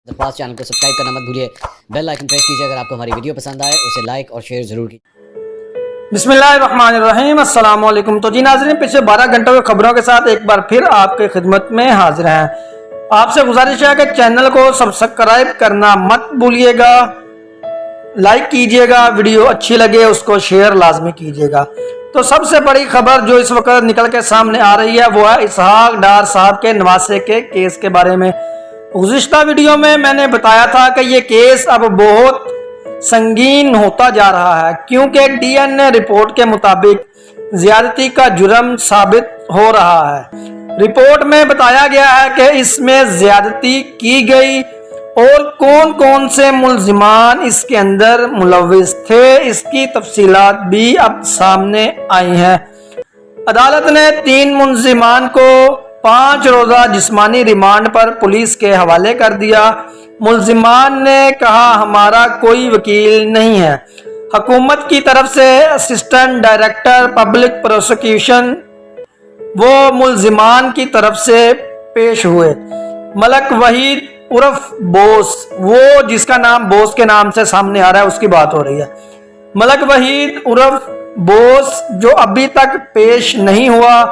पास channel को subscribe करना मत भूलिए, बेल आइकन प्रेस कीजिए। अगर आपको हमारी वीडियो पसंद आए उसे लाइक और शेयर जरूर कीजिए। बिस्मिल्लाहिर्रहमानिर्रहीम, अस्सलाम वालेकुम। तो जी नाज़रीन, पिछले 12 घंटों की खबरों के साथ एक बार फिर आपके खिदमत में हाजिर हैं। आपसे गुजारिश है कि चैनल को सब्सक्राइब करना मत भूलिएगा, लाइक कीजिएगा, वीडियो अच्छी लगे उसको शेयर लाजमी कीजिएगा। तो सबसे बड़ी खबर जो इस वक्त निकल के सामने आ रही है वो है इसहाक डार साहब के नवासे के केस के बारे में। गुज़िश्ता वीडियो में मैंने बताया था कि ये केस अब बहुत संगीन होता जा रहा है, क्योंकि डीएनए रिपोर्ट के मुताबिक ज्यादती का जुर्म साबित हो रहा है। रिपोर्ट में बताया गया है कि इसमें ज्यादती की गई और कौन कौन से मुल्जिमान इसके अंदर मुलव्विस थे, इसकी तफसीलात भी अब सामने आई हैं। अदालत ने 3 मुल्जिमान को 5 रोज़ा जिस्मानी रिमांड पर पुलिस के हवाले कर दिया। मुल्जिमान ने कहा हमारा कोई वकील नहीं है। हुकूमत की तरफ से असिस्टेंट डायरेक्टर पब्लिक प्रोसिक्यूशन वो मुल्जिमान की तरफ से पेश हुए। मलक वहीद उर्फ बोस, वो जिसका नाम बोस के नाम से सामने आ रहा है उसकी बात हो रही है। मलक वहीद उर्फ बोस जो अभी तक पेश नहीं हुआ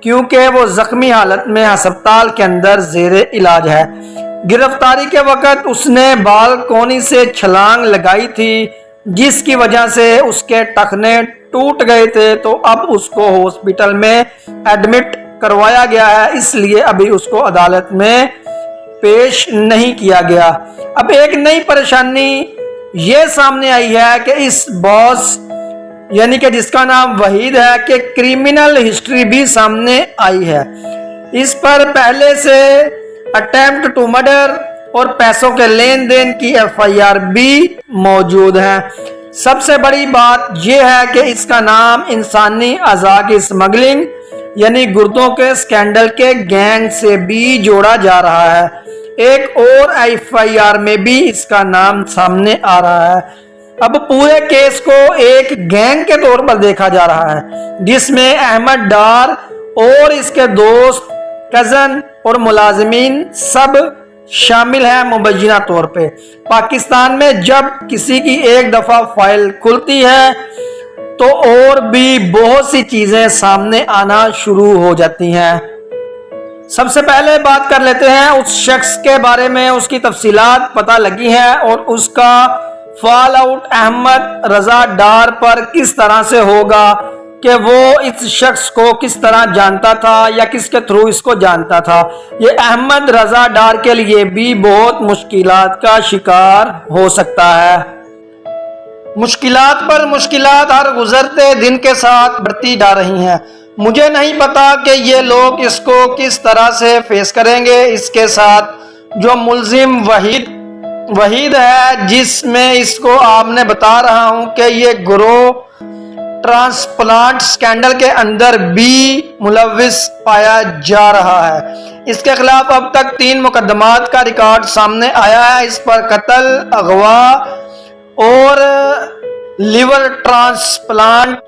क्योंकि वो जख्मी हालत में अस्पताल के अंदर जेरे इलाज है। गिरफ्तारी के वक्त उसने बालकोनी से छलांग लगाई थी जिसकी वजह से उसके टखने टूट गए थे, तो अब उसको हॉस्पिटल में एडमिट करवाया गया है, इसलिए अभी उसको अदालत में पेश नहीं किया गया। अब एक नई परेशानी ये सामने आई है कि इस बॉस यानी कि जिसका नाम वहीद है कि क्रिमिनल हिस्ट्री भी सामने आई है। इस पर पहले से अटेम्प्ट टू मर्डर और पैसों के लेन देन की एफआईआर भी मौजूद है। सबसे बड़ी बात यह है कि इसका नाम इंसानी अज़ा की स्मगलिंग यानी गुर्दों के स्कैंडल के गैंग से भी जोड़ा जा रहा है। एक और एफआईआर में भी इसका नाम सामने आ रहा है। अब पूरे केस को एक गैंग के तौर पर देखा जा रहा है जिसमें अहमद डार और इसके दोस्त, कजन और मुलाजिमीन सब शामिल हैं। मुबैना तौर पे पाकिस्तान में जब किसी की एक दफा फाइल खुलती है तो और भी बहुत सी चीजें सामने आना शुरू हो जाती हैं। सबसे पहले बात कर लेते हैं उस शख्स के बारे में। उसकी तफसीलात पता लगी है और उसका फॉल आउट अहमद रजा डार पर किस तरह से होगा कि वो इस शख्स को किस तरह जानता था या किसके थ्रू इसको जानता था। ये अहमद रजा डार के लिए भी बहुत मुश्किलात का शिकार हो सकता है। मुश्किलात पर मुश्किलात हर गुजरते दिन के साथ बढ़ती जा रही हैं। मुझे नहीं पता कि ये लोग इसको किस तरह से फेस करेंगे। इसके साथ जो मुल्जिम वहीद है जिसमें इसको आपने बता रहा हूं कि ये गिरोह ट्रांसप्लांट स्कैंडल के अंदर भी मुलव्विस पाया जा रहा है। इसके खिलाफ अब तक 3 मुकदमात का रिकॉर्ड सामने आया है। इस पर कत्ल, अगवा और लिवर ट्रांसप्लांट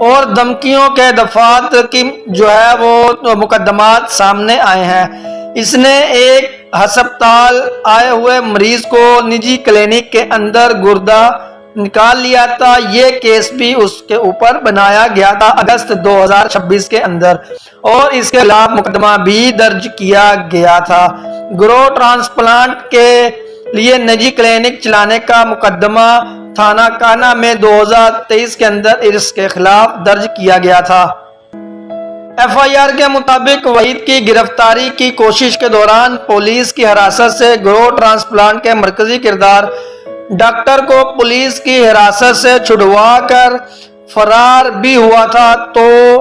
और धमकियों के दफात की जो है वो मुकदमात सामने आए हैं। इसने एक अस्पताल आए हुए मरीज को निजी क्लिनिक के अंदर गुर्दा निकाल लिया था। ये केस भी उसके ऊपर बनाया गया था अगस्त 2026 के अंदर और इसके खिलाफ मुकदमा भी दर्ज किया गया था। गिरोह ट्रांसप्लांट के लिए निजी क्लिनिक चलाने का मुकदमा थाना काना में 2023 के अंदर इसके खिलाफ दर्ज किया गया था। एफआईआर के मुताबिक वहीद की गिरफ्तारी की कोशिश के दौरान पुलिस की हिरासत से गिरोह ट्रांसप्लांट के मरकजी किरदार डॉक्टर को पुलिस की हिरासत से छुड़वा कर फरार भी हुआ था। तो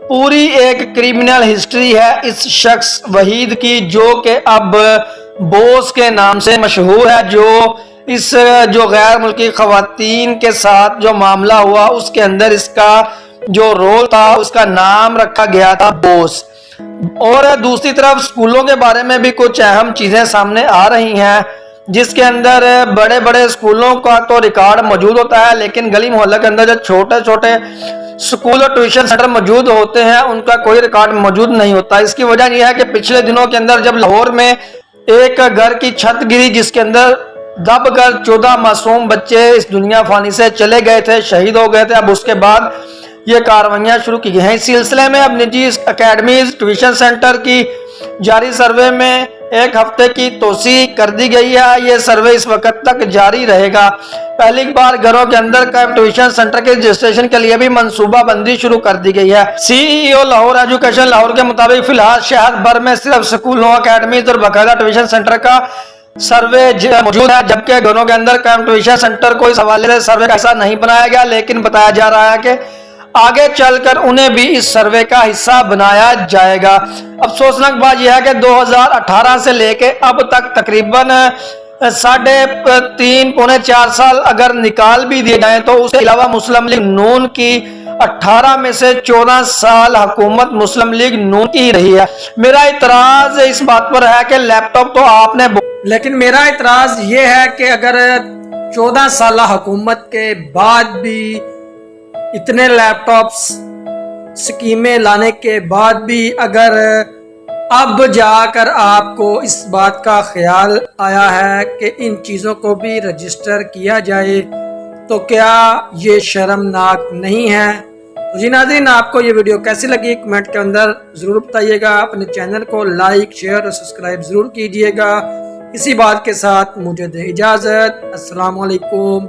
पूरी एक क्रिमिनल हिस्ट्री है इस शख्स वहीद की, जो कि अब बोस के नाम से मशहूर है। जो गैर मुल्की खवातीन के साथ जो मामला हुआ उसके अंदर इसका जो रोल था उसका नाम रखा गया था बोस। और दूसरी तरफ स्कूलों के बारे में भी कुछ अहम चीजें सामने आ रही हैं जिसके अंदर बड़े बड़े स्कूलों का तो रिकॉर्ड मौजूद होता है, लेकिन गली मोहल्ले के अंदर जो छोटे छोटे स्कूल और ट्यूशन सेंटर मौजूद होते हैं उनका कोई रिकॉर्ड मौजूद नहीं होता। इसकी वजह यह है कि पिछले दिनों के अंदर जब लाहौर में ایک گھر کی چھت گری جس کے اندر دب کر 14 معصوم بچے اس دنیا فانی سے چلے گئے تھے، شہید ہو گئے تھے۔ اب اس کے بعد یہ کارروائیاں شروع کی گئی ہیں۔ اس سلسلے میں اب نجی اکیڈمیز ٹیوشن سینٹر کی جاری سروے میں ایک ہفتے کی توسیع کر دی گئی ہے۔ یہ سروے اس وقت تک جاری رہے گا۔ پہلی بار گھروں کے اندر قائم ٹیوشن سینٹر کے رجسٹریشن کے لیے بھی منصوبہ بندی شروع کر دی گئی ہے۔ سی ای او لاہور ایجوکیشن لاہور کے مطابق فی الحال شہر بھر میں صرف سکولوں، اکیڈمیز اور باقاعدہ ٹیوشن سینٹر کا سروے موجود ہے، جبکہ گھروں کے اندر قائم ٹیوشن سینٹر کو اس حوالے سے سروے کا حصہ نہیں بنایا گیا، لیکن بتایا جا رہا ہے کہ آگے چل کر انہیں بھی اس سروے کا حصہ بنایا جائے گا۔ افسوسناک بات یہ ہے کہ 2018 سے لے کے اب تک تقریباً 3.5 پونے 4 سال اگر نکال بھی دیے جائیں تو اس کے علاوہ مسلم لیگ نون کی 18 میں سے 14 سال حکومت مسلم لیگ نون کی رہی ہے۔ میرا اعتراض اس بات پر ہے کہ لیپ ٹاپ تو آپ نے لیکن میرا اعتراض یہ ہے کہ اگر 14 سالہ حکومت کے بعد بھی اتنے لیپ ٹاپس سکیمیں لانے کے بعد بھی اگر اب جا کر آپ کو اس بات کا خیال آیا ہے کہ ان چیزوں کو بھی رجسٹر کیا جائے تو کیا یہ شرمناک نہیں ہے؟ تو جی ناظرین، آپ کو یہ ویڈیو کیسی لگی کمنٹ کے اندر ضرور بتائیے گا۔ اپنے چینل کو لائک، شیئر اور سبسکرائب ضرور کیجیے گا۔ اسی بات کے ساتھ مجھے دے اجازت۔ السلام علیکم۔